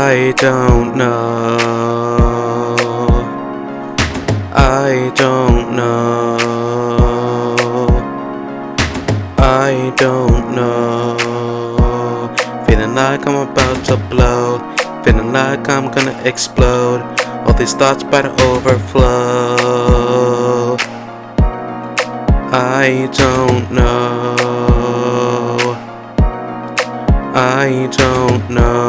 I don't know. I don't know. I don't know. Feeling like I'm about to blow. Feeling like I'm gonna explode. All these thoughts about to overflow. I don't know. I don't know.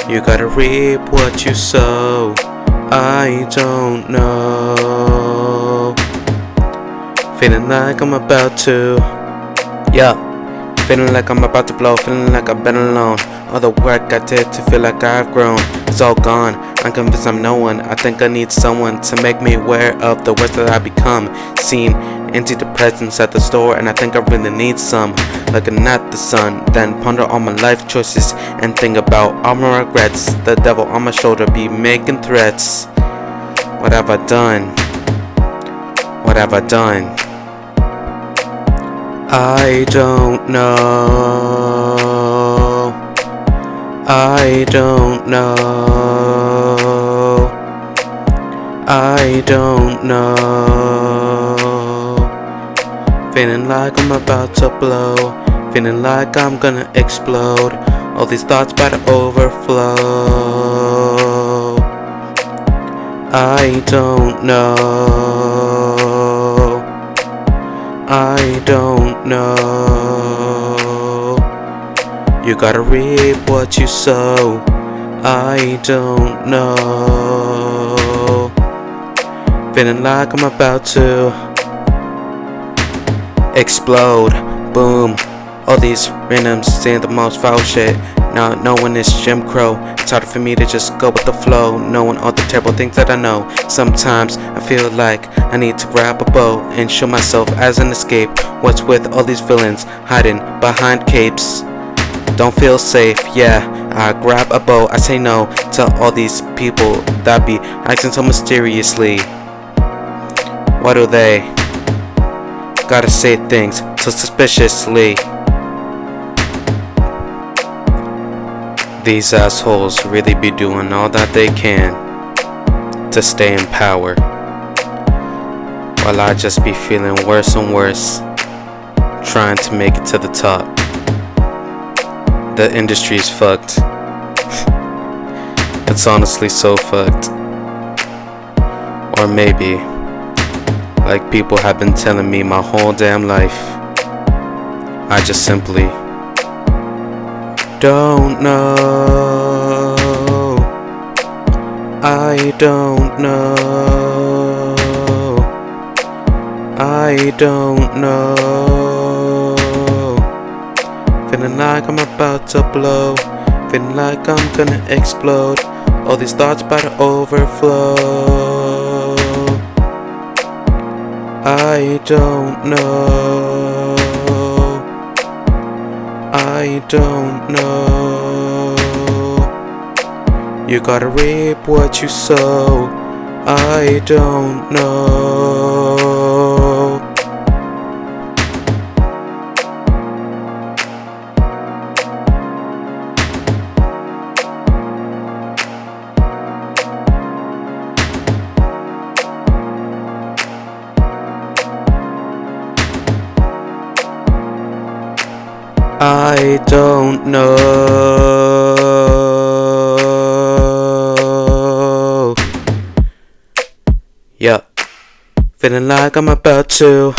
You gotta reap what you sow. I don't know. Feeling like I'm about to. Yeah. Feeling like I'm about to blow. Feeling like I've been alone. All the work I did to feel like I've grown, it's all gone. I'm convinced I'm no one. I think I need someone to make me aware of the worst that I become. Seen antidepressants at the store, and I think I really need some. Looking at the sun, then ponder all my life choices and think about all my regrets. The devil on my shoulder be making threats. What have I done? What have I done? I don't know. I don't know. I don't know. Feeling like I'm about to blow. Feeling like I'm gonna explode. All these thoughts about to overflow. I don't know. I don't know. You gotta reap what you sow. I don't know. Feeling like I'm about to explode. Boom. All these randoms saying the most foul shit. Not knowing it's Jim Crow. It's harder for me to just go with the flow, knowing all the terrible things that I know. Sometimes I feel like I need to grab a bow and show myself as an escape. What's with all these villains hiding behind capes? Don't feel safe, yeah. I grab a bow, I say no to all these people that be acting so mysteriously. Why do they gotta say things so suspiciously? These assholes really be doing all that they can to stay in power, while I just be feeling worse and worse, trying to make it to the top. The industry's fucked. It's honestly so fucked. Or maybe, like people have been telling me my whole damn life, I just simply don't know. I don't know. I don't know. Feeling like I'm about to blow. Feeling like I'm gonna explode. All these thoughts about to overflow. I don't know. I don't know. You gotta reap what you sow. I don't know. I don't know. Yup. Feeling like I'm about to